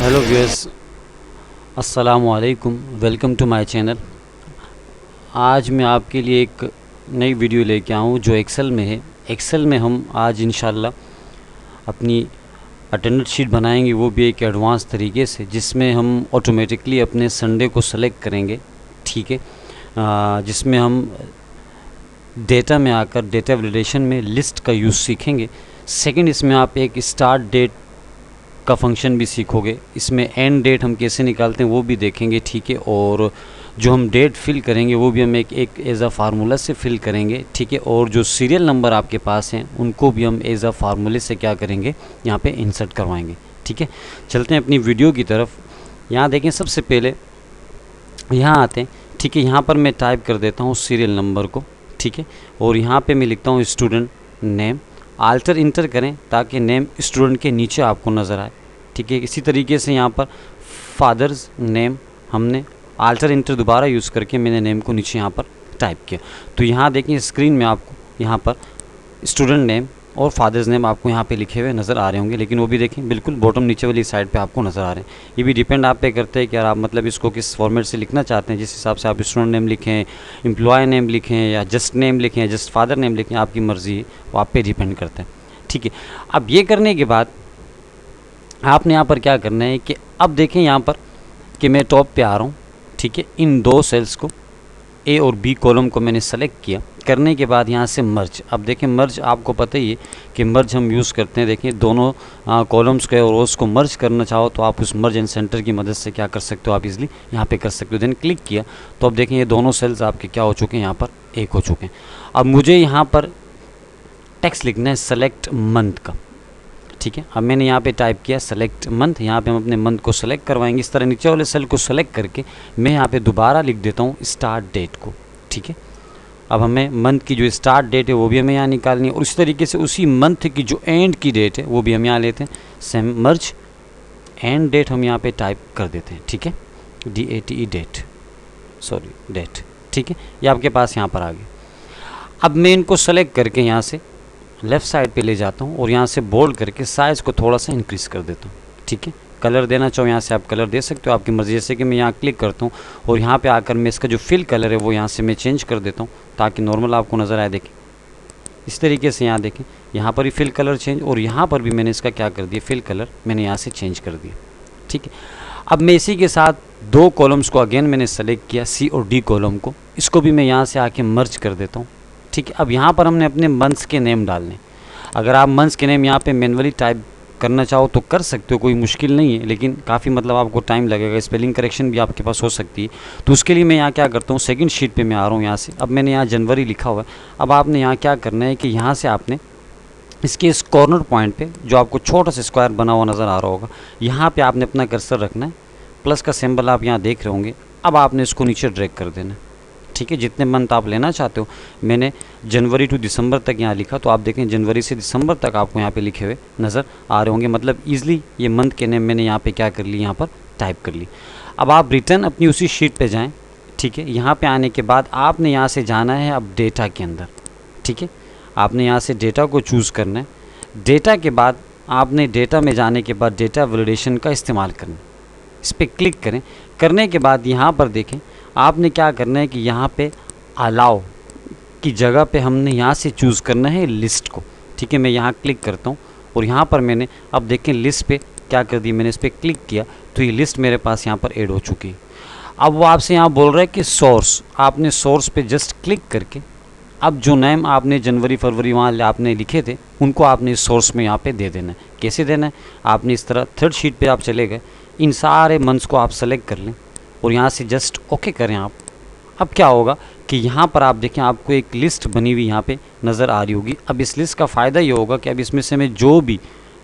Hello viewers, अस्सलामु अलैकुम। Welcome to my channel. आज मैं आपके लिए एक नई वीडियो लेके आया हूँ जो एक्सेल में है। एक्सेल में हम आज इंशाल्लाह अपनी अटेंडेंस शीट बनाएंगे, वो भी एक एडवांस तरीके से, जिसमें हम ऑटोमेटिकली अपने संडे को सेलेक्ट करेंगे। ठीक है, जिसमें हम डेटा में आकर डेटा वैलिडेशन में लिस्ट का यूज़ सीखेंगे। सेकंड, इसमें आप एक स्टार्ट डेट का फंक्शन भी सीखोगे। इसमें एंड डेट हम कैसे निकालते हैं वो भी देखेंगे। ठीक है, और जो हम डेट फिल करेंगे वो भी हम एक एज अ फार्मूला से फिल करेंगे। ठीक है, और जो सीरियल नंबर आपके पास हैं उनको भी हम एज अ फार्मूले से क्या करेंगे, यहाँ पे इंसर्ट करवाएंगे। ठीक है, चलते हैं अपनी वीडियो की तरफ। यहाँ देखें, सबसे पहले यहाँ आते हैं। ठीक है, यहाँ पर मैं टाइप कर देता हूँ सीरियल नंबर को। ठीक है, और यहाँ पे मैं लिखता हूँ स्टूडेंट नेम। आल्टर इंटर करें ताकि नेम स्टूडेंट के नीचे आपको नज़र आए। ठीक है, इसी तरीके से यहाँ पर फादर्स नेम हमने आल्टर इंटर दोबारा यूज़ करके मैंने नेम को नीचे यहाँ पर टाइप किया। तो यहाँ देखिए स्क्रीन में आपको यहाँ पर स्टूडेंट नेम और फादर्स नेम आपको यहाँ पे लिखे हुए नज़र आ रहे होंगे, लेकिन वो भी देखें बिल्कुल बॉटम नीचे वाली साइड पे आपको नज़र आ रहे हैं। ये भी डिपेंड आप पे करते हैं कि आप मतलब इसको किस फॉर्मेट से लिखना चाहते हैं। जिस हिसाब से आप स्टूडेंट नेम लिखें, एम्प्लॉय नेम लिखें, या जस्ट नेम लिखें, जस्ट फादर नेम लिखें, आपकी मर्ज़ी है, वो आप पे डिपेंड करते हैं। ठीक है, अब ये करने के बाद आपने यहाँ पर क्या करना है कि अब देखें यहाँ पर कि मैं टॉप पे आ रहा हूँ। ठीक है, इन दो सेल्स को ए और बी कॉलम को मैंने सेलेक्ट किया। करने के बाद यहाँ से मर्ज, अब देखें मर्ज आपको पता ही है कि मर्ज हम यूज़ करते हैं। देखें दोनों कॉलम्स के और रोज़ को मर्ज करना चाहो तो आप उस मर्ज एंड सेंटर की मदद से क्या कर सकते हो, आप इजीली यहाँ पे कर सकते हो। देन क्लिक किया तो अब देखें ये दोनों सेल्स आपके क्या हो चुके हैं, यहाँ पर एक हो चुके हैं। अब मुझे यहाँ पर टेक्स्ट लिखना है सेलेक्ट मंथ का। ठीक है, अब मैंने यहाँ पे टाइप किया सेलेक्ट मंथ। यहाँ पे हम अपने मंथ को सेलेक्ट करवाएंगे। इस तरह नीचे वाले सेल को सेलेक्ट करके मैं यहाँ पे दोबारा लिख देता हूँ स्टार्ट डेट को। ठीक है, अब हमें मंथ की जो स्टार्ट डेट है वो भी हमें यहाँ निकालनी है, और इस तरीके से उसी मंथ की जो एंड की डेट है वो भी हम यहाँ लेते हैं। सेम मर्ज एंड डेट हम यहाँ पे टाइप कर देते हैं। ठीक है, DATE डेट, सॉरी डेट। ठीक है, ये आपके पास यहाँ पर आ गया। अब मैं इनको सेलेक्ट करके यहाँ से लेफ़्ट साइड पे ले जाता हूँ और यहाँ से बोल्ड करके साइज़ को थोड़ा सा इंक्रीज़ कर देता हूँ। ठीक है, कलर देना चाहो यहाँ से आप कलर दे सकते हो, आपकी मर्ज़ी। जैसे कि मैं यहाँ क्लिक करता हूँ और यहाँ पे आकर मैं इसका जो फिल कलर है वो यहाँ से मैं चेंज कर देता हूँ ताकि नॉर्मल आपको नज़र आए। देखें इस तरीके से यहाँ देखें, यहाँ पर भी फिल कलर चेंज, और यहाँ पर भी मैंने इसका क्या कर दिया, फिल कलर मैंने यहाँ से चेंज कर दिया। ठीक है, अब मैं इसी के साथ दो कॉलम्स को अगेन मैंने सेलेक्ट किया, C और D कॉलम को, इसको भी मैं यहाँ से आके मर्ज कर देता हूँ। ठीक है, अब यहाँ पर हमने अपने मंथ्स के नेम डालने। अगर आप मंथ्स के नेम यहाँ पे मैनुअली टाइप करना चाहो तो कर सकते हो, कोई मुश्किल नहीं है, लेकिन काफ़ी मतलब आपको टाइम लगेगा। स्पेलिंग करेक्शन भी आपके पास हो सकती है। तो उसके लिए मैं यहाँ क्या करता हूँ, सेकंड शीट पे मैं आ रहा हूँ। यहाँ से अब मैंने यहाँ जनवरी लिखा हुआ है। अब आपने यहाँ क्या करना है कि यहाँ से आपने इसके इस कॉर्नर पॉइंट पे जो आपको छोटा सा स्क्वायर बना हुआ नज़र आ रहा होगा, यहाँ पे आपने अपना कर्सर रखना है। प्लस का सिंबल आप यहाँ देख रहे होंगे। अब आपने इसको नीचे ड्रैग कर देना है। ठीक है, जितने मंथ आप लेना चाहते हो, मैंने जनवरी टू दिसंबर तक यहाँ लिखा, तो आप देखें जनवरी से दिसंबर तक आपको यहाँ पे लिखे हुए नज़र आ रहे होंगे। मतलब ईजिली ये मंथ के नेम मैंने यहाँ पे क्या कर ली, यहाँ पर टाइप कर ली। अब आप रिटर्न अपनी उसी शीट पे जाएं। ठीक है, यहाँ पे आने के बाद आपने यहाँ से जाना है अब डेटा के अंदर। ठीक है, आपने यहाँ से डेटा को चूज़ करना है। डेटा के बाद आपने डेटा में जाने के बाद डेटा वैलिडेशन का इस्तेमाल करना है। इस पर क्लिक करें। करने के बाद यहाँ पर देखें आपने क्या करना है कि यहाँ पे अलाउ की जगह पे हमने यहाँ से चूज़ करना है लिस्ट को। ठीक है, मैं यहाँ क्लिक करता हूँ और यहाँ पर मैंने अब देखें लिस्ट पे क्या कर दी, मैंने इस पर क्लिक किया तो ये लिस्ट मेरे पास यहाँ पर ऐड हो चुकी है। अब वो आपसे यहाँ बोल रहा है कि सोर्स, आपने सोर्स पे जस्ट क्लिक करके अब जो नेम आपने जनवरी फरवरी वहाँ आपने लिखे थे उनको आपने इस सोर्स में यहाँ पे दे देना है। कैसे देना है, आपने इस तरह थर्ड शीट पे आप चले गए, इन सारे मंथ्स को आप सेलेक्ट कर लें और यहाँ से जस्ट ओके करें आप। अब क्या होगा कि यहाँ पर आप देखें आपको एक लिस्ट बनी हुई यहाँ पे नज़र आ रही होगी। अब इस लिस्ट का फ़ायदा ये होगा कि अब इसमें से मैं जो भी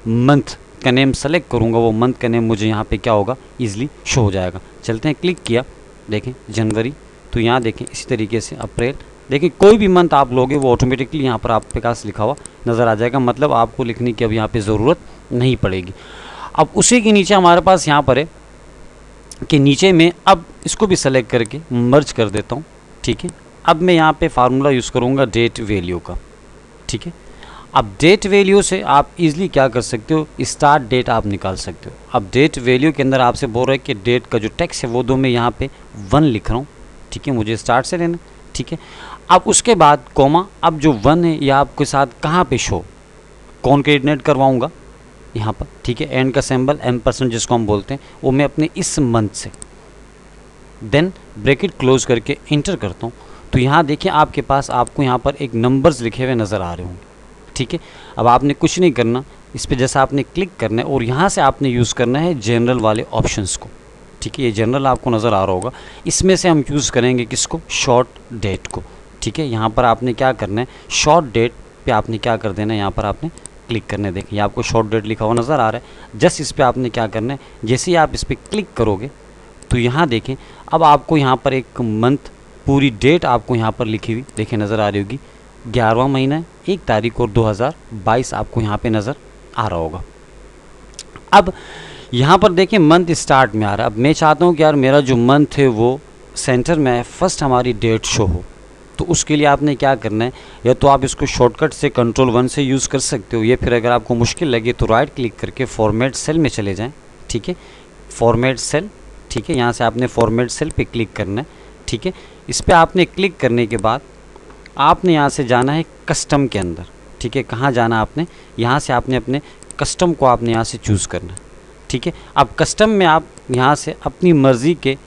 मंथ का नेम सेलेक्ट करूँगा वो मंथ का नेम मुझे यहाँ पे क्या होगा, ईजिली शो हो जाएगा। चलते हैं, क्लिक किया, देखें जनवरी, तो यहाँ देखें इसी तरीके से अप्रैल। देखिए कोई भी मंथ आप लोगे वो ऑटोमेटिकली यहाँ पर आपके पास लिखा हुआ नज़र आ जाएगा। मतलब आपको लिखने की अब यहाँ पे ज़रूरत नहीं पड़ेगी। अब उसी के नीचे हमारे पास यहाँ पर है कि नीचे में अब इसको भी सेलेक्ट करके मर्ज कर देता हूँ। ठीक है, अब मैं यहाँ पे फार्मूला यूज़ करूँगा डेट वैल्यू का। ठीक है, अब डेट वैल्यू से आप इजीली क्या कर सकते हो, स्टार्ट डेट आप निकाल सकते हो। अब डेट वैल्यू के अंदर आपसे बोल रहा है कि डेट का जो टेक्स्ट है वो दो, मैं यहाँ पे 1 लिख रहा हूँ, ठीक है, मुझे स्टार्ट से लेना, ठीक है। अब उसके बाद कोमा, अब जो 1 है ये आपके साथ कहाँ पे शो, कॉन्केटिनेट करवाऊँगा यहाँ पर, ठीक है। एंड का सिंबल M% जिसको हम बोलते हैं, वो मैं अपने इस मंथ से, देन ब्रैकेट क्लोज करके इंटर करता हूँ। तो यहाँ देखिए आपके पास आपको यहाँ पर एक नंबर्स लिखे हुए नज़र आ रहे होंगे, ठीक है। अब आपने कुछ नहीं करना, इस पर जैसा आपने क्लिक करना है और यहाँ से आपने यूज़ करना है जनरल वाले ऑप्शंस को, ठीक है। ये जनरल आपको नज़र आ रहा होगा, इसमें से हम यूज़ करेंगे किसको, शॉर्ट डेट को, ठीक है। यहाँ पर आपने क्या करना है, शॉर्ट डेट पे आपने क्या कर देना है, यहाँ पर आपने क्लिक करने, देखिए आपको शॉर्ट डेट लिखा हुआ नज़र आ रहा है। जस्ट इस पर आपने क्या करना है, जैसे ही आप इस पर क्लिक करोगे तो यहाँ देखें अब आपको यहाँ पर एक मंथ, पूरी डेट आपको यहाँ पर लिखी हुई देखिए नज़र आ रही होगी, 11वां महीना है, 1 तारीख और 2022 आपको यहाँ पे नज़र आ रहा होगा। अब यहाँ पर देखिए मंथ स्टार्ट में आ रहा है। अब मैं चाहता हूँ कि यार मेरा जो मंथ है वो सेंटर में है, फर्स्ट हमारी डेट शो हो, तो उसके लिए आपने क्या करना है, या तो आप इसको शॉर्टकट से Ctrl+1 से यूज़ कर सकते हो, या फिर अगर आपको मुश्किल लगे तो राइट क्लिक करके फॉर्मेट सेल में चले जाएँ, ठीक है, फॉर्मेट सेल, ठीक है। यहाँ से आपने फॉर्मेट सेल पे क्लिक करना है, ठीक है। इस पर आपने क्लिक करने के बाद आपने यहाँ से जाना है कस्टम के अंदर, ठीक है। कहाँ जाना आपने, यहाँ से आपने अपने कस्टम को आपने यहाँ से चूज़ करना है, ठीक है। अब कस्टम में आप यहाँ से अपनी मर्ज़ी के,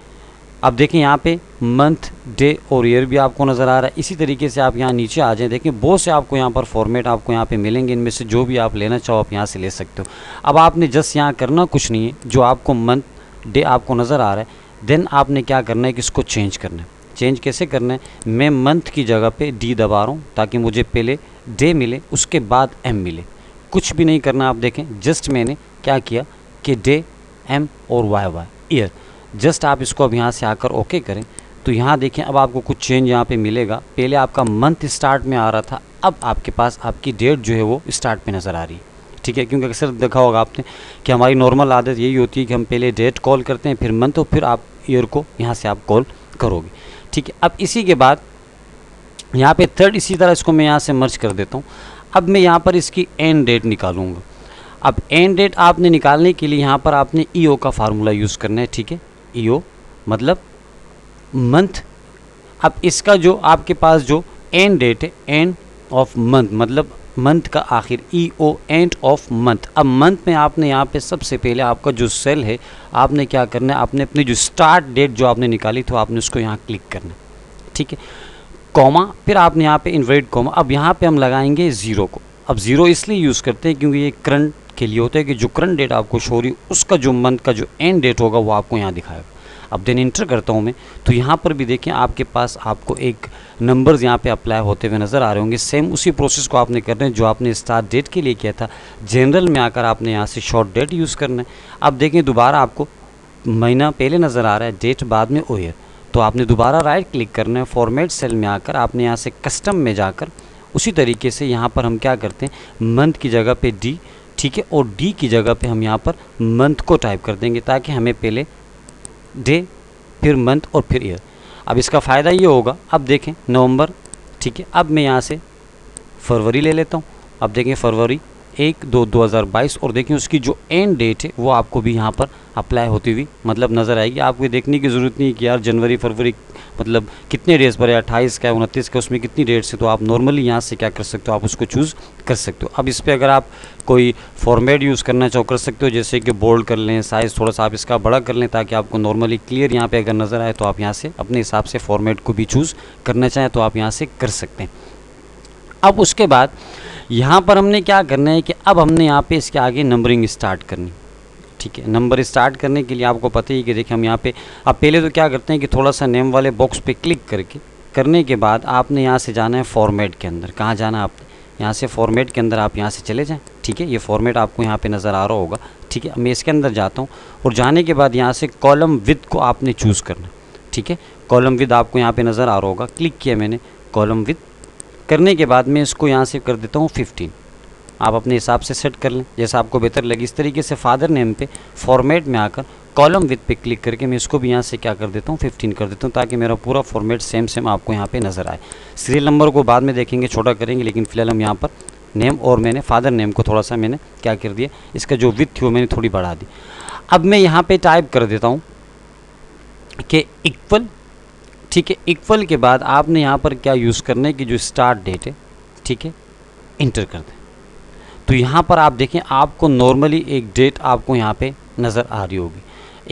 अब देखें यहाँ पे मंथ, डे और ईयर भी आपको नज़र आ रहा है। इसी तरीके से आप यहाँ नीचे आ जाएं, देखें बहुत से आपको यहाँ पर फॉर्मेट आपको यहाँ पे मिलेंगे, इनमें से जो भी आप लेना चाहो आप यहाँ से ले सकते हो। अब आपने जस्ट यहाँ करना कुछ नहीं है, जो आपको मंथ, डे आपको नज़र आ रहा है, देन आपने क्या करना है कि इसको चेंज करना है। चेंज कैसे करना है, मैं मंथ की जगह पे डी दबा रहा हूँ ताकि मुझे पहले डे मिले उसके बाद एम मिले। कुछ भी नहीं करना, आप देखें जस्ट मैंने क्या किया कि डे, एम और वाई ईयर, जस्ट आप इसको अब यहाँ से आकर ओके करें तो यहाँ देखें अब आपको कुछ चेंज यहाँ पे मिलेगा। पहले आपका मंथ स्टार्ट में आ रहा था, अब आपके पास आपकी डेट जो है वो स्टार्ट में नज़र आ रही है, ठीक है। क्योंकि अक्सर देखा होगा आपने कि हमारी नॉर्मल आदत यही होती है कि हम पहले डेट कॉल करते हैं, फिर मंथ और फिर आप ईयर को यहाँ से आप कॉल करोगे, ठीक है। अब इसी के बाद यहाँ पे थर्ड, इसी तरह इसको मैं यहाँ से मर्ज कर देता हूँ। अब मैं यहाँ पर इसकी एंड डेट निकालूंगा। अब एंड डेट आपने निकालने के लिए यहाँ पर आपने ईओ का फार्मूला यूज़ करना है, ठीक है। ईओ मतलब मंथ। अब इसका जो आपके पास जो एंड डेट है, एंड ऑफ मंथ मतलब मंथ का आखिर, ईओ एंड ऑफ मंथ। अब मंथ में आपने यहाँ पे सबसे पहले आपका जो सेल है आपने क्या करना है, आपने अपनी जो स्टार्ट डेट जो आपने निकाली तो आपने उसको यहाँ क्लिक करना है, ठीक है। कॉमा, फिर आपने यहाँ पे इन्वर्टेड कॉमा। अब यहाँ पे हम लगाएंगे 0 को। अब 0 इसलिए यूज़ करते हैं क्योंकि ये करंट के लिए होता है कि जो करंट डेट आपको शो हो रही उसका जो मंथ का जो एंड डेट होगा वो आपको यहाँ दिखाएगा। अब देन इंटर करता हूँ मैं, तो यहाँ पर भी देखें आपके पास आपको एक नंबर्स यहाँ पे अप्लाई होते हुए नज़र आ रहे होंगे। सेम उसी प्रोसेस को आपने करना है जो आपने स्टार्ट डेट के लिए किया था। जनरल में आकर आपने यहाँ से शॉर्ट डेट यूज़ करना है। अब देखें दोबारा आपको महीना पहले नज़र आ रहा है, डेट बाद में ईयर, तो आपने दोबारा राइट क्लिक करना है, फॉर्मेट सेल में आकर आपने यहाँ से कस्टम में जाकर उसी तरीके से यहाँ पर हम क्या करते हैं, मंथ की जगह पे डी, ठीक है, और डी की जगह पे हम यहाँ पर मंथ को टाइप कर देंगे ताकि हमें पहले डे, फिर मंथ और फिर ईयर। अब इसका फ़ायदा ये होगा, अब देखें नवंबर, ठीक है। अब मैं यहाँ से फरवरी ले लेता हूँ। अब देखें फरवरी 1/2/2022 और देखें उसकी जो एंड डेट है वो आपको भी यहाँ पर अप्लाई होती हुई मतलब नज़र आएगी। आपको ये देखने की ज़रूरत नहीं है कि यार जनवरी फरवरी मतलब कितने डेज पर है, 28 का 29 का, उसमें कितनी डेट्स है। तो आप नॉर्मली यहाँ से क्या कर सकते हो, आप उसको चूज़ कर सकते हो। अब इस पर अगर आप कोई फॉर्मेट यूज़ करना चाहो कर सकते हो, जैसे कि बोल्ड कर लें, साइज़ थोड़ा सा आप इसका बड़ा कर लें ताकि आपको नॉर्मली क्लियर यहाँ पे अगर नज़र आए तो आप यहाँ से अपने हिसाब से फॉर्मेट को भी चूज़ करना चाहें तो आप यहाँ से कर सकते हैं। अब उसके बाद यहाँ पर हमने क्या करना है कि अब हमने यहाँ पे इसके आगे नंबरिंग स्टार्ट करनी, ठीक है। नंबर स्टार्ट करने के लिए आपको पता ही कि देखिए हम यहाँ पे अब पहले तो क्या करते हैं कि थोड़ा सा नेम वाले बॉक्स पे क्लिक करने के बाद आपने यहाँ से जाना है फॉर्मेट के अंदर। कहाँ जाना है आपने, यहाँ से फॉर्मेट के अंदर आप यहाँ से चले जाएँ, ठीक है। ये फॉर्मेट आपको यहाँ पे नज़र आ रहा होगा, ठीक है। मैं इसके अंदर जाता हूँ और जाने के बाद यहाँ से कॉलम विद को आपने चूज़ करना, ठीक है। कॉलम विद आपको यहाँ पर नज़र आ रहा होगा, क्लिक किया मैंने कॉलम विद। करने के बाद मैं इसको यहाँ से कर देता हूँ 15। आप अपने हिसाब से सेट कर लें जैसा आपको बेहतर लगे। इस तरीके से फादर नेम पे फॉर्मेट में आकर कॉलम विद पे क्लिक करके मैं इसको भी यहाँ से क्या कर देता हूँ 15 कर देता हूँ ताकि मेरा पूरा फॉर्मेट सेम आपको यहाँ पे नज़र आए। सीरियल नंबर को बाद में देखेंगे, छोटा करेंगे, लेकिन फ़िलहाल हम यहाँ पर नेम और मैंने फादर नेम को थोड़ा सा मैंने क्या कर दिया, इसका जो विड्थ थी वो मैंने थोड़ी बढ़ा दी। अब मैं यहाँ पे टाइप कर देता हूँ कि इक्वल, ठीक है। इक्वल के बाद आपने यहाँ पर क्या यूज़ करना है कि जो स्टार्ट डेट है, ठीक है, इंटर कर दें। तो यहाँ पर आप देखें आपको नॉर्मली एक डेट आपको यहाँ पे नज़र आ रही होगी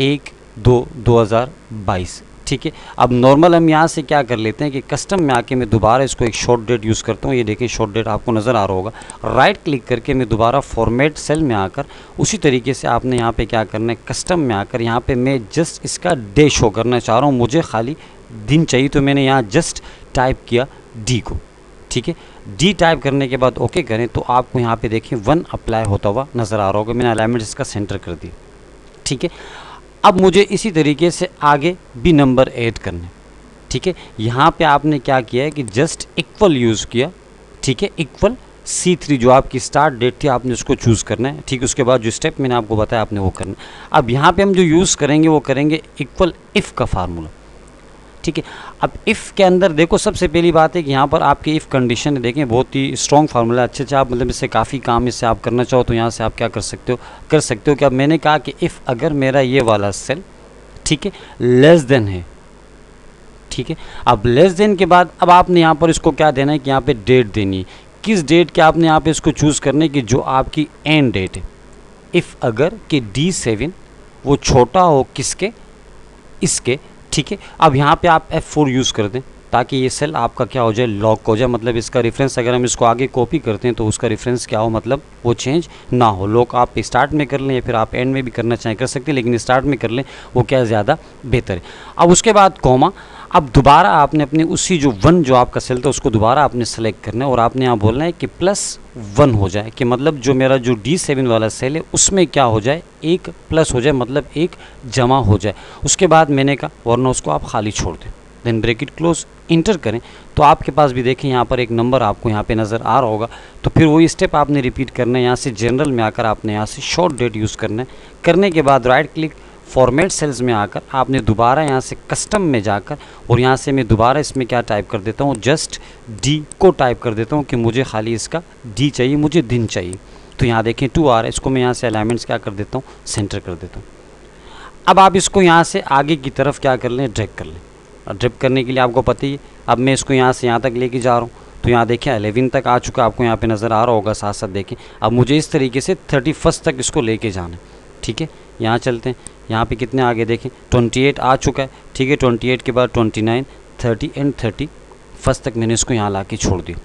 1/2/2022, ठीक है। अब नॉर्मल हम यहाँ से क्या कर लेते हैं कि कस्टम में आके मैं दोबारा इसको एक शॉर्ट डेट यूज़ करता हूँ। ये देखिए शॉर्ट डेट आपको नज़र आ रहा होगा। राइट क्लिक करके मैं दोबारा फॉर्मेट सेल में आकर उसी तरीके से आपने यहाँ पे क्या करना है, कस्टम में आकर यहाँ पे मैं जस्ट इसका डे शो करना चाह रहा हूँ, मुझे खाली दिन चाहिए। तो मैंने यहाँ जस्ट टाइप किया डी को, ठीक है। डी टाइप करने के बाद ओके करें तो आपको यहाँ पे देखें 1 अप्लाई होता हुआ नज़र आ रहा होगा। मैंने अलाइनमेंट इसका सेंटर कर दिया, ठीक है। अब मुझे इसी तरीके से आगे भी नंबर ऐड करने, ठीक है। यहाँ पे आपने क्या किया है कि जस्ट इक्वल यूज़ किया, ठीक है। इक्वल C3 जो आपकी स्टार्ट डेट थी आपने उसको चूज़ करना है, ठीक है। उसके बाद जो स्टेप मैंने आपको बताया आपने वो करना है। अब यहाँ पे हम जो यूज़ करेंगे वो करेंगे इक्वल इफ़ का फार्मूला, ठीक है। अब इफ़ के अंदर देखो सबसे पहली बात है कि यहाँ पर आपकी इफ़ कंडीशन है, देखें बहुत ही स्ट्रॉन्ग फार्मूला, अच्छे से आप मतलब इससे काफ़ी काम इससे आप करना चाहो तो यहाँ से आप क्या कर सकते हो कि अब मैंने कहा कि इफ़ अगर मेरा ये वाला सेल, ठीक है, लेस देन है, ठीक है। अब लेस देन के बाद अब आपने यहाँ पर इसको क्या देना है कि यहाँ पे डेट देनी है। किस डेट के आपने यहाँ पे इसको चूज़ करने की जो आपकी एंड डेट है। इफ़ अगर कि D7 वो छोटा हो किसके, इसके, ठीक है। अब यहाँ पे आप F4 यूज़ कर दें ताकि ये सेल आपका क्या हो जाए, लॉक हो जाए। मतलब इसका रेफरेंस अगर हम इसको आगे कॉपी करते हैं तो उसका रेफरेंस क्या हो, मतलब वो चेंज ना हो। लॉक आप स्टार्ट में कर लें या फिर आप एंड में भी करना चाहें कर सकते हैं, लेकिन स्टार्ट में कर लें वो क्या ज़्यादा बेहतर है। अब उसके बाद कॉमा, अब दोबारा आपने अपने उसी जो 1 जो आपका सेल था उसको दोबारा आपने सेलेक्ट करना है और आपने यहाँ बोलना है कि +1 हो जाए, कि मतलब जो मेरा जो D7 वाला सेल है उसमें क्या हो जाए, 1 प्लस हो जाए, मतलब 1 जमा हो जाए। उसके बाद मैंने कहा वरना उसको आप खाली छोड़ दें, देन ब्रैकेट क्लोज, इंटर करें तो आपके पास भी देखें यहाँ पर एक नंबर आपको यहाँ पे नज़र आ रहा होगा। तो फिर वही स्टेप आपने रिपीट करना है। यहाँ से जनरल में आकर आपने यहाँ से शॉर्ट डेट यूज़ करना है। करने के बाद राइट क्लिक फॉर्मेट सेल्स में आकर आपने दोबारा यहाँ से कस्टम में जाकर और यहाँ से मैं दोबारा इसमें क्या टाइप कर देता हूँ, जस्ट डी को टाइप कर देता हूँ कि मुझे खाली इसका डी चाहिए, मुझे दिन चाहिए। तो यहाँ देखें 2 आ रहा है, इसको मैं यहाँ से अलाइनमेंट्स क्या कर देता हूँ, सेंटर कर देता हूँ। अब आप इसको यहाँ से आगे की तरफ क्या कर लें, ड्रैग कर लें। और ड्रिप करने के लिए आपको पता ही है, अब मैं इसको यहाँ से यहाँ तक लेके जा रहा हूँ तो यहाँ देखें 11 तक आ चुका, आपको यहाँ पे नज़र आ रहा होगा। साथ साथ देखें अब मुझे इस तरीके से 31 तक इसको लेके जाना है, ठीक है। यहाँ चलते हैं, यहाँ पे कितने आगे देखें 28 आ चुका है, ठीक है। 28 के बाद 29, 30 एंड 31 तक मैंने इसको यहाँ ला के छोड़ दिया।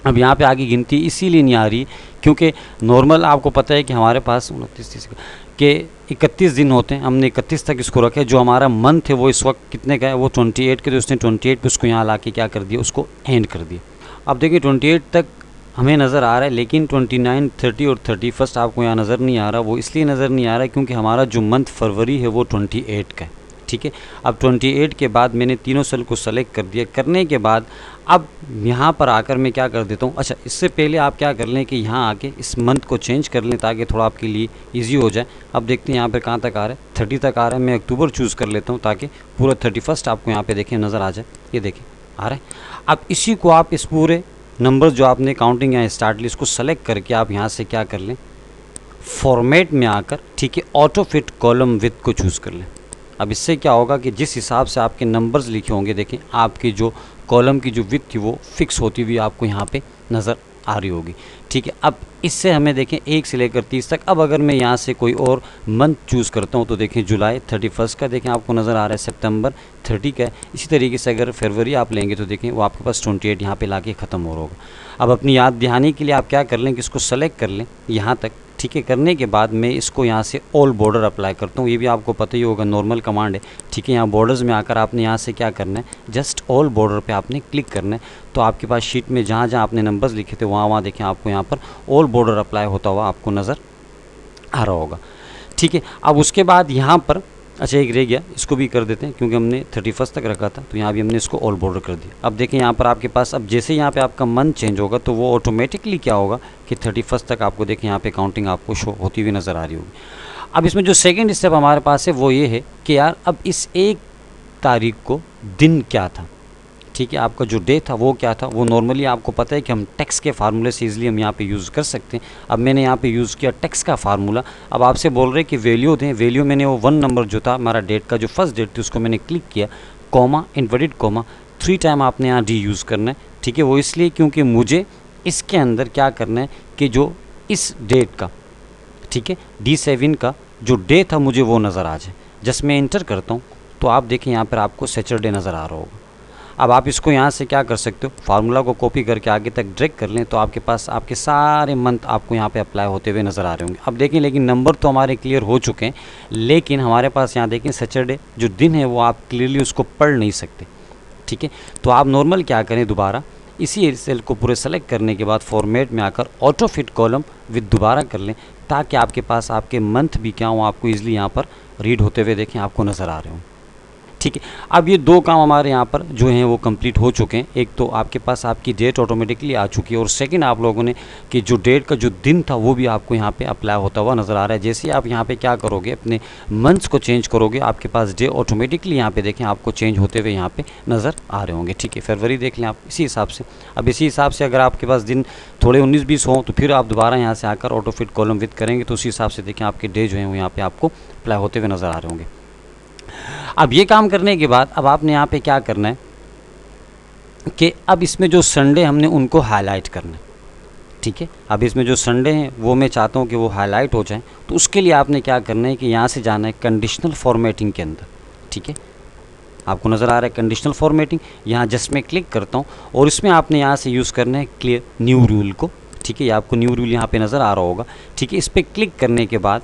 अब यहाँ पे आगे गिनती इसीलिए नहीं आ रही क्योंकि नॉर्मल आपको पता है कि हमारे पास 29 के 31 दिन होते हैं, हमने 31 तक इसको रखा है। जो हमारा मंथ है वो इस वक्त कितने का है, वो 28 के, तो उसने 28 पे उसको यहाँ ला के क्या कर दिया, उसको एंड कर दिया। अब देखिए 28 तक हमें नज़र आ रहा है, लेकिन 29, 30 और 31 आपको यहाँ नज़र नहीं आ रहा। वो इसलिए नज़र नहीं आ रहा है क्योंकि हमारा जो मंथ फरवरी है वो 28 का है, ठीक है। अब 28 के बाद मैंने तीनों सेल को सेलेक्ट कर दिया। करने के बाद अब यहाँ पर आकर मैं क्या कर देता हूँ, अच्छा इससे पहले आप क्या कर लें कि यहाँ आके इस मंथ को चेंज कर लें ताकि थोड़ा आपके लिए इजी हो जाए। अब देखते हैं यहाँ पर कहाँ तक आ रहा है, 30 तक आ रहा है। मैं अक्टूबर चूज़ कर लेता हूँ ताकि पूरा 31 आपको यहाँ पे देखें नज़र आ जाए। ये देखें आ रहा है। अब इसी को आप इस पूरे नंबर जो आपने काउंटिंग या स्टार्ट लिस्ट को सेलेक्ट करके आप यहाँ से क्या कर लें, फॉर्मेट में आकर, ठीक है, ऑटो फिट कॉलम विथ को चूज़ कर लें। अब इससे क्या होगा कि जिस हिसाब से आपके नंबर्स लिखे होंगे, देखें आपकी जो कॉलम की जो विड्थ थी वो फिक्स होती हुई आपको यहाँ पे नज़र आ रही होगी, ठीक है। अब इससे हमें देखें 1 से लेकर 30 तक। अब अगर मैं यहाँ से कोई और मंथ चूज़ करता हूँ तो देखें जुलाई 31 का देखें आपको नज़र आ रहा है, सितंबर 30 का है। इसी तरीके से अगर फरवरी आप लेंगे तो देखें वो आपके पास 28 यहाँ पे लाके ख़त्म हो रहा होगा। अब अपनी याद दहानी के लिए आप क्या कर लें कि इसको सेलेक्ट कर लें यहाँ तक, ठीक है। करने के बाद मैं इसको यहाँ से ऑल बॉर्डर अप्लाई करता हूँ। ये भी आपको पता ही होगा, नॉर्मल कमांड है, ठीक है। यहाँ बॉर्डर्स में आकर आपने यहाँ से क्या करना है, जस्ट ऑल बॉर्डर पे आपने क्लिक करना है। तो आपके पास शीट में जहाँ जहाँ आपने नंबर्स लिखे थे वहाँ देखें आपको यहाँ पर ऑल बॉर्डर अप्लाई होता हुआ आपको नज़र आ रहा होगा, ठीक है। अब उसके बाद यहाँ पर अच्छा एक रह गया, इसको भी कर देते हैं क्योंकि हमने 31 तक रखा था, तो यहाँ भी हमने इसको ऑल बॉर्डर कर दिया। अब देखें यहाँ पर आपके पास अब जैसे यहाँ पे आपका मंथ चेंज होगा तो वो ऑटोमेटिकली क्या होगा कि 31 तक आपको देखें यहाँ पे काउंटिंग आपको शो होती हुई नज़र आ रही होगी। अब इसमें जो सेकेंड स्टेप हमारे पास है वो ये है कि यार अब इस 1 तारीख को दिन क्या था, ठीक है, आपका जो डे था वो क्या था, वो नॉर्मली आपको पता है कि हम टेक्स्ट के फार्मूले से इजीली हम यहाँ पे यूज़ कर सकते हैं। अब मैंने यहाँ पे यूज़ किया टेक्स्ट का फार्मूला। अब आपसे बोल रहे हैं कि वैल्यू दें, वैल्यू मैंने वो 1 नंबर जो था हमारा डेट का, जो फर्स्ट डेट थी उसको मैंने क्लिक किया, कॉमा, इन्वर्टेड कॉमा, 3 टाइम आपने यहाँ डी यूज़ करना है। ठीक है, वो इसलिए क्योंकि मुझे इसके अंदर क्या करना है कि जो इस डेट का, ठीक है, D7 का जो डे था मुझे वो नज़र आ जाए। जस्ट मैं इंटर करता हूँ तो आप देखें यहाँ पर आपको सैटरडे नज़र आ रहा होगा। अब आप इसको यहाँ से क्या कर सकते हो, फार्मूला को कॉपी करके आगे तक ड्रैग कर लें तो आपके पास आपके सारे मंथ आपको यहाँ पे अप्लाई होते हुए नज़र आ रहे होंगे। अब देखें, लेकिन नंबर तो हमारे क्लियर हो चुके हैं, लेकिन हमारे पास यहाँ देखें सैटरडे जो दिन है वो आप क्लियरली उसको पढ़ नहीं सकते। ठीक है, तो आप नॉर्मल क्या करें, दोबारा इसी सेल को पूरे सेलेक्ट करने के बाद फॉर्मेट में आकर ऑटो फिट कॉलम विद दोबारा कर लें, ताकि आपके पास आपके मंथ भी क्या हो आपको ईजिली यहाँ पर रीड होते हुए देखें आपको नज़र आ रहे हों। ठीक है, अब ये 2 काम हमारे यहाँ पर जो हैं वो कंप्लीट हो चुके हैं। एक तो आपके पास आपकी डेट ऑटोमेटिकली आ चुकी है, और सेकंड आप लोगों ने कि जो डेट का जो दिन था वो भी आपको यहाँ पे अप्लाई होता हुआ नज़र आ रहा है। जैसे ही आप यहाँ पे क्या करोगे, अपने मंथ्स को चेंज करोगे, आपके पास डे ऑटोमेटिकली यहाँ पे देखें आपको चेंज होते हुए यहाँ पे नज़र आ रहे होंगे। ठीक है, फरवरी देख लें आप इसी हिसाब से। अब इसी हिसाब से अगर आपके पास दिन थोड़े 19-20 हों तो फिर आप दोबारा यहाँ से आकर ऑटो फिट कॉलम विद करेंगे तो उसी हिसाब से देखें आपके डे जो हैं वो यहाँ पर आपको अप्लाई होते हुए नज़र आ रहे होंगे। अब ये काम करने के बाद अब आपने यहाँ पे क्या करना है कि अब इसमें जो संडे हमने उनको हाईलाइट करना है। ठीक है, अब इसमें जो संडे हैं वो मैं चाहता हूँ कि वो हाईलाइट हो जाएं, तो उसके लिए आपने क्या करना है कि यहाँ से जाना है कंडीशनल फॉर्मेटिंग के अंदर। ठीक है, आपको नज़र आ रहा है कंडीशनल फॉर्मेटिंग, यहाँ जस्ट मैं क्लिक करता हूँ और इसमें आपने यहाँ से यूज़ करना है क्लियर न्यू रूल को। ठीक है, ये आपको न्यू रूल यहाँ पर नज़र आ रहा होगा। ठीक है, इस पर क्लिक करने के बाद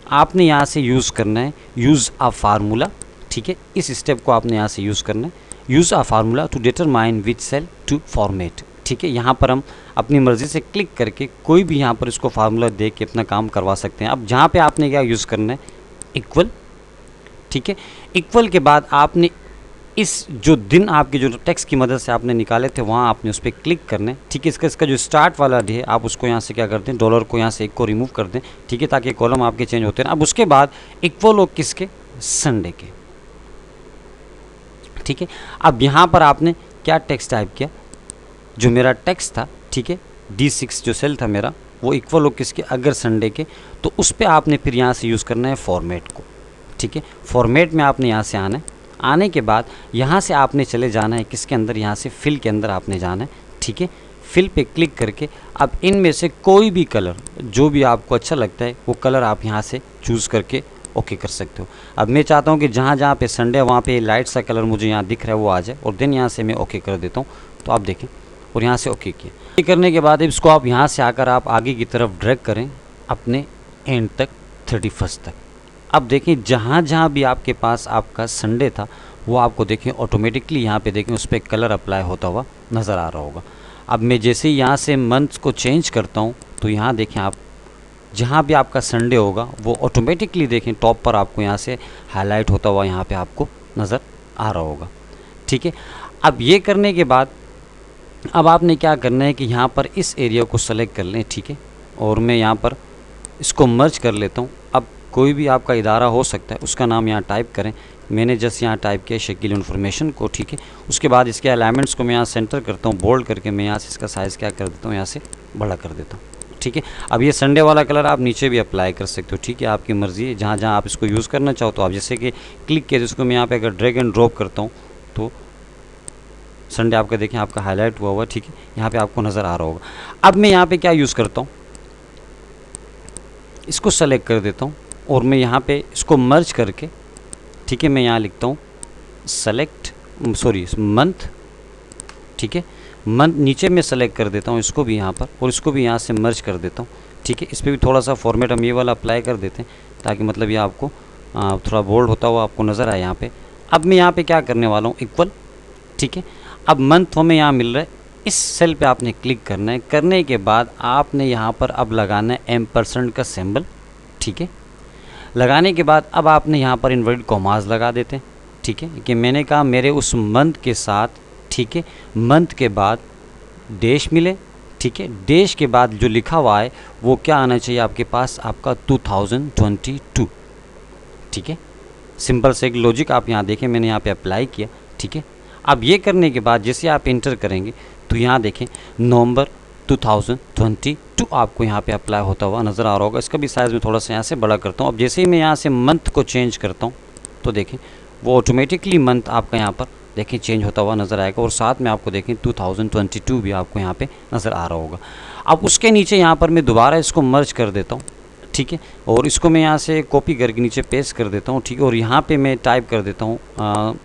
आपने यहाँ से यूज़ करना है यूज़ अ फार्मूला। ठीक है, इस स्टेप को आपने यहाँ से यूज़ करना है, use a formula to determine which cell to format. ठीक है, यहाँ पर हम अपनी मर्ज़ी से क्लिक करके कोई भी यहाँ पर इसको फार्मूला दे के अपना काम करवा सकते हैं। अब जहाँ पे आपने क्या यूज़ करना है, इक्वल। ठीक है, इक्वल के बाद आपने इस जो दिन आपके जो टेक्स्ट की मदद से आपने निकाले थे वहाँ आपने उस पर क्लिक करना है। ठीक है, इसका जो स्टार्ट वाला डे है आप उसको यहाँ से क्या करते हैं, डॉलर को यहाँ से एक को रिमूव कर दें। ठीक है, ताकि कॉलम आपके चेंज होते हैं। अब उसके बाद इक्वल हो किसके, संडे के। ठीक है, अब यहाँ पर आपने क्या टेक्स्ट टाइप किया, जो मेरा टेक्स्ट था, ठीक है, D6 जो सेल था मेरा वो इक्वल हो किसके, अगर संडे के, तो उस पर आपने फिर यहाँ से यूज़ करना है फॉर्मेट को। ठीक है, फॉर्मेट में आपने यहाँ से आना है, आने के बाद यहाँ से आपने चले जाना है किसके अंदर, यहाँ से फिल के अंदर आपने जाना है। ठीक है, फिल पे क्लिक करके अब इनमें से कोई भी कलर जो भी आपको अच्छा लगता है वो कलर आप यहाँ से चूज़ करके ओके कर सकते हो। अब मैं चाहता हूँ कि जहाँ जहाँ पे संडे है वहाँ पे लाइट सा कलर मुझे यहाँ दिख रहा है वो आ जाए, और देन यहाँ से मैं ओके कर देता हूँ। तो आप देखें, और यहाँ से ओके किया। ये करने के बाद इसको आप यहाँ से आकर आप आगे की तरफ ड्रैग करें अपने एंड तक, 31 तक। अब देखें, जहाँ जहाँ भी आपके पास आपका संडे था वो आपको देखें ऑटोमेटिकली यहाँ पे देखें उस पर कलर अप्लाई होता हुआ नज़र आ रहा होगा। अब मैं जैसे ही यहाँ से मंथ को चेंज करता हूँ तो यहाँ देखें आप जहाँ भी आपका संडे होगा वो ऑटोमेटिकली देखें टॉप पर आपको यहाँ से हाईलाइट होता हुआ यहाँ पे आपको नज़र आ रहा होगा। ठीक है, अब ये करने के बाद अब आपने क्या करना है कि यहाँ पर इस एरिया को सेलेक्ट कर लें। ठीक है, और मैं यहाँ पर इसको मर्ज कर लेता हूँ। अब कोई भी आपका इदारा हो सकता है, उसका नाम यहाँ टाइप करें। मैंने जस्ट यहाँ टाइप किया शकील इन्फॉर्मेशन को। ठीक है, उसके बाद इसके अलाइनमेंट्स को मैं यहाँ सेंटर करता हूँ, बोल्ड करके मैं यहाँ से इसका साइज़ क्या कर देता हूँ, यहाँ से बड़ा कर देता हूँ। ठीक है, अब ये संडे वाला कलर आप नीचे भी अप्लाई कर सकते हो। ठीक है, आपकी मर्ज़ी है, जहाँ जहाँ आप इसको यूज़ करना चाहो तो आप जैसे कि क्लिक किया, जिसको मैं यहाँ पे अगर ड्रैग एंड ड्रॉप करता हूँ तो संडे आपका देखें आपका हाईलाइट हुआ हुआ। ठीक है, यहाँ पे आपको नज़र आ रहा होगा। अब मैं यहाँ पे क्या यूज़ करता हूँ, इसको सेलेक्ट कर देता हूँ और मैं यहाँ पे इसको मर्ज करके, ठीक है, मैं यहाँ लिखता हूँ सेलेक्ट मंथ। ठीक है, मंथ नीचे में सेलेक्ट कर देता हूँ इसको भी यहाँ पर, और इसको भी यहाँ से मर्ज कर देता हूँ। ठीक है, इस पर भी थोड़ा सा फॉर्मेट हम ये वाला अप्लाई कर देते हैं ताकि मतलब ये आपको थोड़ा बोल्ड होता हुआ आपको नज़र आए यहाँ पे। अब मैं यहाँ पे क्या करने वाला हूँ, इक्वल। ठीक है, अब मंथ हमें यहाँ मिल रहा है, इस सेल पे आपने क्लिक करना है। करने के बाद आपने यहाँ पर अब लगाना है एम्परसेंड का सिंबल। ठीक है, लगाने के बाद अब आपने यहाँ पर इन्वर्टेड कॉमास लगा देते हैं। ठीक है, कि मैंने कहा मेरे उस मंथ के साथ, ठीक है, मंथ के बाद डैश मिले। ठीक है, डैश के बाद जो लिखा हुआ है वो क्या आना चाहिए आपके पास, आपका 2022। ठीक है, सिंपल से एक लॉजिक आप यहाँ देखें, मैंने यहाँ पे अप्लाई किया। ठीक है, अब ये करने के बाद जैसे आप इंटर करेंगे तो यहाँ देखें नवंबर 2022 आपको यहाँ पे अप्लाई होता हुआ नज़र आ रहा होगा। इसका भी साइज़ में थोड़ा सा यहाँ से बड़ा करता हूँ। अब जैसे ही मैं यहाँ से मंथ को चेंज करता हूँ तो देखें वो ऑटोमेटिकली मंथ आपका यहाँ पर देखें चेंज होता हुआ नज़र आएगा, और साथ में आपको देखें 2022 भी आपको यहाँ पे नज़र आ रहा होगा। अब उसके नीचे यहाँ पर मैं दोबारा इसको मर्ज कर देता हूँ, ठीक है, और इसको मैं यहाँ से कॉपी करके नीचे पेस्ट कर देता हूँ, ठीक है, और यहाँ पे मैं टाइप कर देता हूँ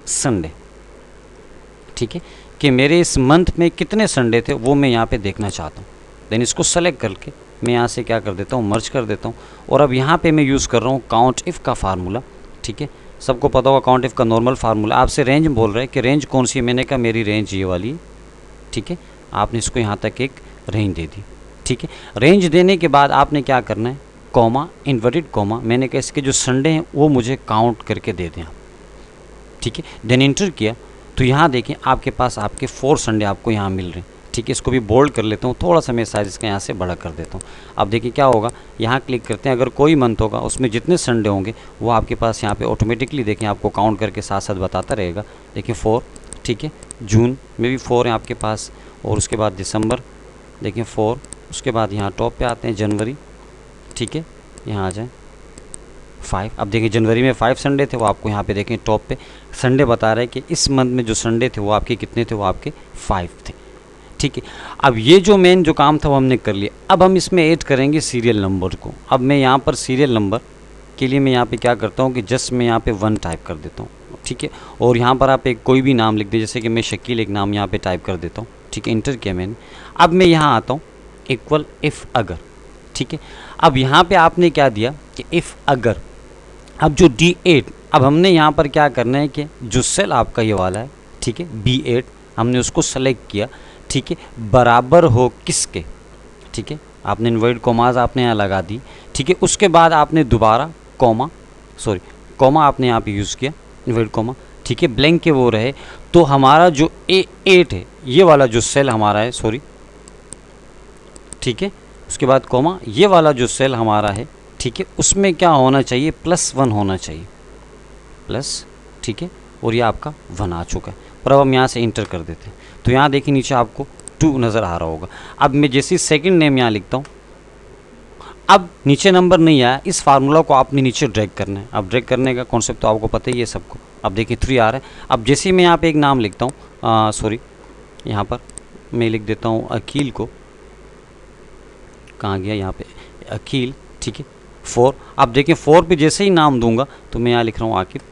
संडे, ठीक है, कि मेरे इस मंथ में कितने संडे थे वो मैं यहाँ पे देखना चाहता हूँ। देन इसको सेलेक्ट करके मैं यहाँ से क्या कर देता हूँ, मर्ज कर देता हूँ। और अब यहाँ पे मैं यूज़ कर रहा हूँ काउंट इफ़ का फार्मूला, ठीक है, सबको पता होगा काउंट इफ़ का नॉर्मल फार्मूला। आपसे रेंज बोल रहे हैं कि रेंज कौन सी है, मैंने कहा मेरी रेंज ये वाली है, ठीक है, आपने इसको यहाँ तक एक रेंज दे दी, ठीक है। रेंज देने के बाद आपने क्या करना है, कॉमा, इन्वर्टेड कॉमा, मैंने कहा इसके जो संडे हैं वो मुझे काउंट करके दे दें आप, ठीक है। देन इंटर किया तो यहाँ देखें आपके पास आपके 4 संडे आपको यहाँ मिल रहे हैं, ठीक है। इसको भी बोल्ड कर लेता हूँ, थोड़ा सा मैं साइज़ इसका यहाँ से बड़ा कर देता हूँ। अब देखिए क्या होगा, यहाँ क्लिक करते हैं, अगर कोई मंथ होगा उसमें जितने संडे होंगे वो आपके पास यहाँ पे ऑटोमेटिकली देखें आपको काउंट करके साथ साथ बताता रहेगा। देखिए 4, ठीक है, जून में भी 4 है आपके पास, और उसके बाद दिसंबर देखें 4, उसके बाद यहाँ टॉप पे आते हैं जनवरी, ठीक है, यहाँ आ जाएँ 5। अब देखिए जनवरी में 5 संडे थे, वो आपको यहाँ पे देखें टॉप पे संडे बता रहे हैं कि इस मंथ में जो संडे थे वो आपके कितने थे, वो आपके 5 थे, ठीक है। अब ये जो मेन जो काम था वो हमने कर लिया। अब हम इसमें ऐड करेंगे सीरियल नंबर को। अब मैं यहाँ पर सीरियल नंबर के लिए मैं यहाँ पे क्या करता हूँ कि जस्ट मैं यहाँ पे 1 टाइप कर देता हूँ, ठीक है, और यहाँ पर आप एक कोई भी नाम लिख दे, जैसे कि मैं शकील एक नाम यहाँ पे टाइप कर देता हूँ, ठीक है, इंटर किया मैंने। अब मैं यहाँ आता हूँ इक्वल इफ़ अगर, ठीक है। अब यहाँ पे आपने क्या दिया कि इफ़ अगर, अब जो D8, अब हमने यहाँ पर क्या करना है कि जो सेल आपका ये वाला है, ठीक है, B8 हमने उसको सेलेक्ट किया, ठीक है, बराबर हो किसके, ठीक है, आपने इन्वर्टेड कॉमाज आपने यहाँ लगा दी, ठीक है। उसके बाद आपने दोबारा कॉमा आपने यहाँ पे यूज़ किया, इन्वर्टेड कॉमा, ठीक है, ब्लैंक के वो रहे, तो हमारा जो A8 है ये वाला जो सेल हमारा है, ठीक है, उसके बाद कॉमा, ये वाला जो सेल हमारा है, ठीक है, उसमें क्या होना चाहिए, +1 होना चाहिए, प्लस, ठीक है, और ये आपका 1 आ चुका है। पर अब हम यहाँ से इंटर कर देते हैं तो यहाँ देखिए नीचे आपको 2 नज़र आ रहा होगा। अब मैं जैसे सेकंड नेम यहाँ लिखता हूँ, अब नीचे नंबर नहीं आया, इस फार्मूला को आपने नीचे ड्रैग करना है। अब ड्रैग करने का कॉन्सेप्ट तो आपको पता ही है सबको। अब देखिए 3 आ रहा है। अब जैसे ही मैं यहाँ पे एक नाम लिखता हूँ, यहाँ पर मैं लिख देता हूँ अकील को, कहाँ गया, यहाँ पे अकील, ठीक है, 4। अब देखें 4 पे जैसे ही नाम दूंगा तो मैं यहाँ लिख रहा हूँ आकिब,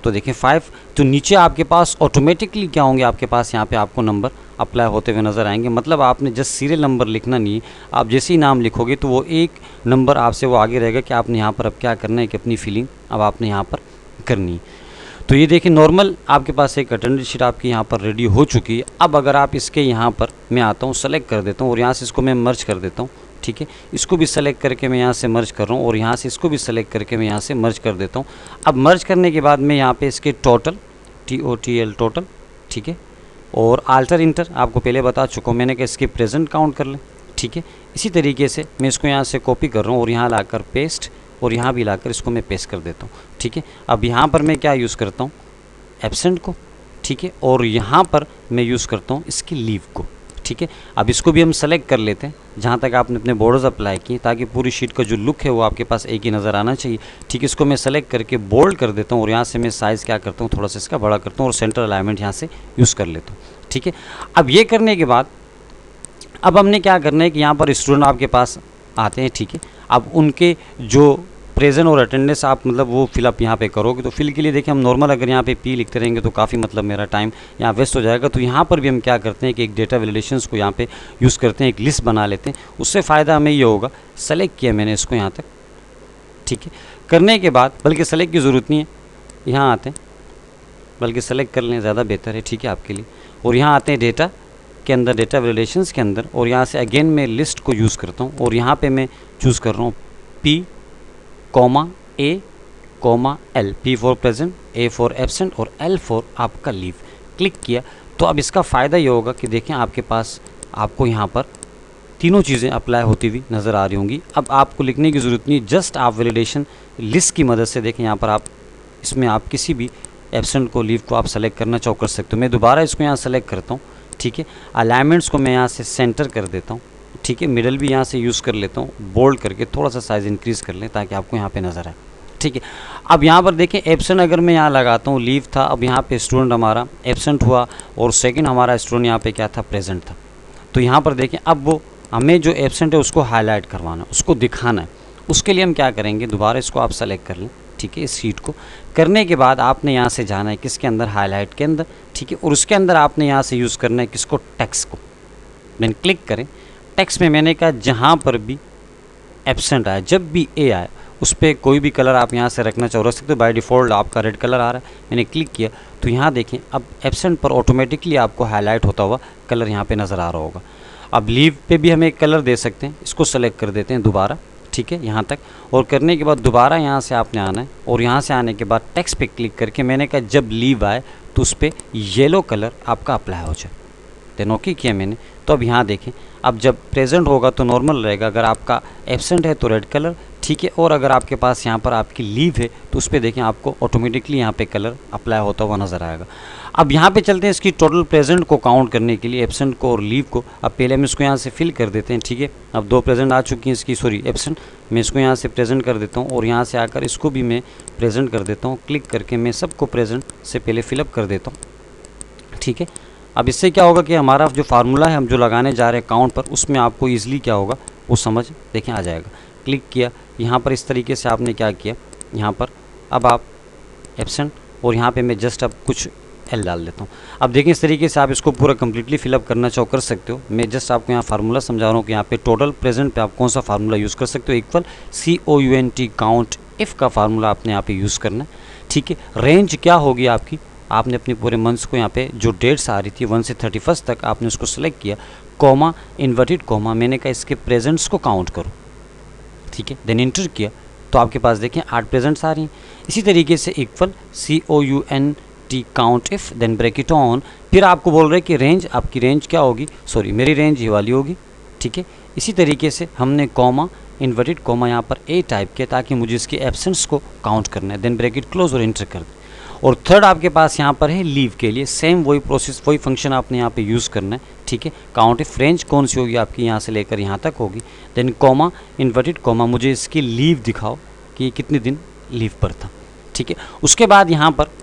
तो देखें 5, तो नीचे आपके पास ऑटोमेटिकली क्या होंगे, आपके पास यहाँ पे आपको नंबर अप्लाई होते हुए नज़र आएंगे। मतलब आपने जस्ट सीरियल नंबर लिखना नहीं है, आप जैसे ही नाम लिखोगे तो वो एक नंबर आपसे वो आगे रहेगा कि आपने यहाँ पर अब क्या करना है कि अपनी फिलिंग अब आपने यहाँ पर करनी है। तो ये देखिए नॉर्मल आपके पास एक अटेंडेंस शीट आपकी यहाँ पर रेडी हो चुकी है। अब अगर आप इसके यहाँ पर मैं आता हूँ, सेलेक्ट कर देता हूँ और यहाँ से इसको मैं मर्ज कर देता हूँ, ठीक है, इसको भी सेलेक्ट करके मैं यहाँ से मर्ज कर रहा हूँ और यहाँ से इसको भी सेलेक्ट करके मैं यहाँ से मर्ज कर देता हूँ। अब मर्ज करने के बाद मैं यहाँ पे इसके टोटल TOTL टोटल, ठीक है, और आल्टर इंटर आपको पहले बता चुका हूँ मैंने कि इसके प्रेजेंट काउंट कर लें, ठीक है। इसी तरीके से मैं इसको यहाँ से कॉपी कर रहा हूँ और यहाँ लाकर पेस्ट, और यहाँ भी लाकर इसको मैं पेस्ट कर देता हूँ, ठीक है। अब यहाँ पर मैं क्या यूज़ करता हूँ, एब्सेंट को, ठीक है, और यहाँ पर मैं यूज़ करता हूँ इसकी लीव को, ठीक है। अब इसको भी हम सेलेक्ट कर लेते हैं जहाँ तक आपने अपने बॉर्डर्स अप्लाई किए, ताकि पूरी शीट का जो लुक है वो आपके पास एक ही नज़र आना चाहिए, ठीक है। इसको मैं सेलेक्ट करके बोल्ड कर देता हूँ और यहाँ से मैं साइज़ क्या करता हूँ, थोड़ा सा इसका बड़ा करता हूँ और सेंटर अलाइनमेंट यहाँ से यूज़ कर लेता हूँ, ठीक है। अब ये करने के बाद अब हमने क्या करना है कि यहाँ पर स्टूडेंट आपके पास आते हैं, ठीक है। अब उनके जो प्रेजेंट और अटेंडेंस आप मतलब वो फिलअप यहाँ पे करोगे, तो फिल के लिए देखिए हम नॉर्मल अगर यहाँ पे P लिखते रहेंगे तो काफ़ी मतलब मेरा टाइम यहाँ वेस्ट हो जाएगा। तो यहाँ पर भी हम क्या करते हैं कि एक डेटा वैलिडेशंस को यहाँ पे यूज़ करते हैं, एक लिस्ट बना लेते हैं। उससे फ़ायदा हमें ये होगा, सेलेक्ट किया मैंने इसको यहाँ तक, ठीक है। करने के बाद बल्कि सेलेक्ट की ज़रूरत नहीं है, यहाँ आते हैं, बल्कि सेलेक्ट कर लें ज़्यादा बेहतर है, ठीक है, आपके लिए। और यहाँ आते हैं डेटा के अंदर, डेटा वैलिडेशंस के अंदर, और यहाँ से अगेन मैं लिस्ट को यूज़ करता हूँ और यहाँ पर मैं चूज़ कर रहा हूँ P, A, L, P for present, A for absent और L फॉर आपका लीव। क्लिक किया तो अब इसका फ़ायदा ये होगा कि देखें आपके पास आपको यहाँ पर तीनों चीज़ें अप्लाई होती हुई नज़र आ रही होंगी। अब आपको लिखने की ज़रूरत नहीं, जस्ट आप वैलिडेशन लिस्ट की मदद से देखें यहाँ पर आप इसमें आप किसी भी एब्सेंट को, लीव को आप सेलेक्ट करना चाहो कर सकते हो। मैं दोबारा इसको यहाँ सेलेक्ट करता हूँ, ठीक है। अलाइनमेंट्स को मैं यहाँ से सेंटर कर देता हूँ, ठीक है। मिडल भी यहाँ से यूज़ कर लेता हूँ, बोल्ड करके थोड़ा सा साइज़ इंक्रीज़ कर लें ताकि आपको यहाँ पे नज़र आए, ठीक है। अब यहाँ पर देखें एब्सेंट अगर मैं यहाँ लगाता हूँ, लीव था, अब यहाँ पे स्टूडेंट हमारा एब्सेंट हुआ और सेकंड हमारा स्टूडेंट यहाँ पे क्या था, प्रेजेंट था। तो यहाँ पर देखें अब वो हमें जो एब्सेंट है उसको हाईलाइट करवाना है, उसको दिखाना है। उसके लिए हम क्या करेंगे, दोबारा इसको आप सेलेक्ट कर लें, ठीक है। इस शीट को करने के बाद आपने यहाँ से जाना है किसके अंदर, हाईलाइट के अंदर, ठीक है। और उसके अंदर आपने यहाँ से यूज़ करना है किसको, टेक्स्ट को। देन क्लिक करें, टेक्स्ट में मैंने कहा जहाँ पर भी एब्सेंट आए, जब भी ए आए उस पर कोई भी कलर आप यहाँ से रखना चाहो रख सकते हो। बाय डिफ़ॉल्ट आपका रेड कलर आ रहा है, मैंने क्लिक किया तो यहाँ देखें अब एब्सेंट पर ऑटोमेटिकली आपको हाईलाइट होता हुआ कलर यहाँ पे नज़र आ रहा होगा। अब लीव पे भी हम एक कलर दे सकते हैं, इसको सेलेक्ट कर देते हैं दोबारा, ठीक है, यहाँ तक। और करने के बाद दोबारा यहाँ से आपने आना है और यहाँ से आने के बाद टेक्स्ट पे क्लिक करके मैंने कहा जब लीव आए तो उस पर येलो कलर आपका अप्लाई हो जाए। देन ओके किया मैंने, तो अब यहाँ देखें अब जब प्रेजेंट होगा तो नॉर्मल रहेगा, अगर आपका एब्सेंट है तो रेड कलर, ठीक है। और अगर आपके पास यहाँ पर आपकी लीव है तो उस पर देखें आपको ऑटोमेटिकली यहाँ पे कलर अप्लाई होता हुआ नज़र आएगा। अब यहाँ पे चलते हैं इसकी टोटल प्रेजेंट को काउंट करने के लिए, एब्सेंट को और लीव को। अब पहले हम इसको यहाँ से फिल कर देते हैं, ठीक है। अब 2 प्रेजेंट आ चुकी हैं इसकी, सॉरी एब्सेंट, मैं इसको यहाँ से प्रेजेंट कर देता हूँ और यहाँ से आकर इसको भी मैं प्रेजेंट कर देता हूँ। क्लिक करके मैं सबको प्रेजेंट से पहले फिलअप कर देता हूँ, ठीक है। अब इससे क्या होगा कि हमारा जो फार्मूला है हम जो लगाने जा रहे हैं काउंट पर, उसमें आपको ईजिली क्या होगा वो समझ देखें आ जाएगा। क्लिक किया, यहाँ पर इस तरीके से आपने क्या किया, यहाँ पर अब आप एब्सेंट और यहाँ पे मैं जस्ट अब कुछ एल डाल देता हूँ। अब देखें इस तरीके से आप इसको पूरा कम्प्लीटली फिलअप करना चाहो कर सकते हो। मैं जस्ट आपको यहाँ फार्मूला समझा रहा हूँ कि यहाँ पे टोटल प्रेजेंट पे आप कौन सा फार्मूला यूज़ कर सकते हो, इक्वल COUNT काउंट इफ़ का फार्मूला आपने यहाँ पे यूज़ करना है, ठीक है। रेंज क्या होगी आपकी, आपने अपने पूरे मंथ्स को यहाँ पे जो डेट्स आ रही थी 1 से 31 तक आपने उसको सेलेक्ट किया, कॉमा इन्वर्टेड कॉमा, मैंने कहा इसके प्रेजेंट्स को काउंट करो, ठीक है। देन इंटर किया तो आपके पास देखें 8 प्रेजेंट्स आ रही हैं। इसी तरीके से equal COUNT count if, then bracket on, फिर आपको बोल रहे हैं कि रेंज, आपकी रेंज क्या होगी, सॉरी मेरी रेंज ये वाली होगी, ठीक है। इसी तरीके से हमने कॉमा इन्वर्टेड कॉमा यहाँ पर A टाइप किया ताकि मुझे इसके एब्सेंट्स को काउंट करना है। देन ब्रैकेट क्लोज और इंटर कर दें। और थर्ड आपके पास यहाँ पर है लीव के लिए, सेम वही प्रोसेस वही फंक्शन आपने यहाँ पे यूज़ करना है, ठीक है। काउंट इफ रेंज कौन सी होगी आपकी, यहाँ से लेकर यहाँ तक होगी। देन कॉमा इन्वर्टेड कॉमा, मुझे इसकी लीव दिखाओ कि ये कितने दिन लीव पर था, ठीक है। उसके बाद यहाँ पर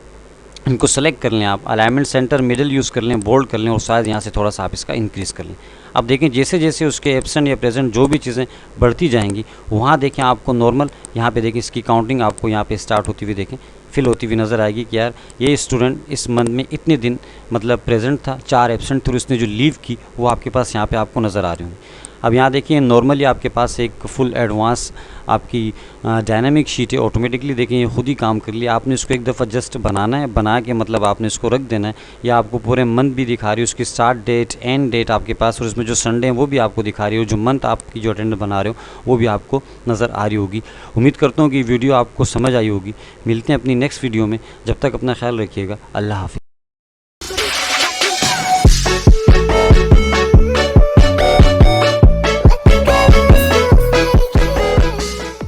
इनको सेलेक्ट कर लें आप, अलाइनमेंट सेंटर मिडिल यूज़ कर लें, बोल्ड कर लें और साइज़ यहाँ से थोड़ा सा आप इसका इंक्रीज़ कर लें। अब देखें जैसे जैसे उसके एब्सेंट या प्रेजेंट जो भी चीज़ें बढ़ती जाएंगी वहाँ देखें आपको नॉर्मल यहाँ पे देखें इसकी काउंटिंग आपको यहाँ पे स्टार्ट होती हुई देखें फिल होती हुई नज़र आएगी कि यार ये स्टूडेंट इस मंथ में इतने दिन मतलब प्रेजेंट था, 4 एब्सेंट थे और इसने जो लीव की वो आपके पास यहाँ पे आपको नज़र आ रही होंगी। अब यहाँ देखिए नॉर्मली आपके पास एक फुल एडवांस आपकी डायनामिक शीट है, ऑटोमेटिकली देखें ये खुद ही काम कर लिया। आपने इसको एक दफ़ा जस्ट बनाना है, बना के मतलब आपने इसको रख देना है। या आपको पूरे मंथ भी दिखा रही है, उसकी स्टार्ट डेट एंड डेट आपके पास, और इसमें जो संडे है वो भी आपको दिखा रही है, जो मंथ आपकी जो अटेंडेंस बना रहे हो वो भी आपको नज़र आ रही होगी। उम्मीद करता हूँ कि वीडियो आपको समझ आई होगी। मिलते हैं अपनी नेक्स्ट वीडियो में, जब तक अपना ख्याल रखिएगा। अल्लाह हाफ़िज़।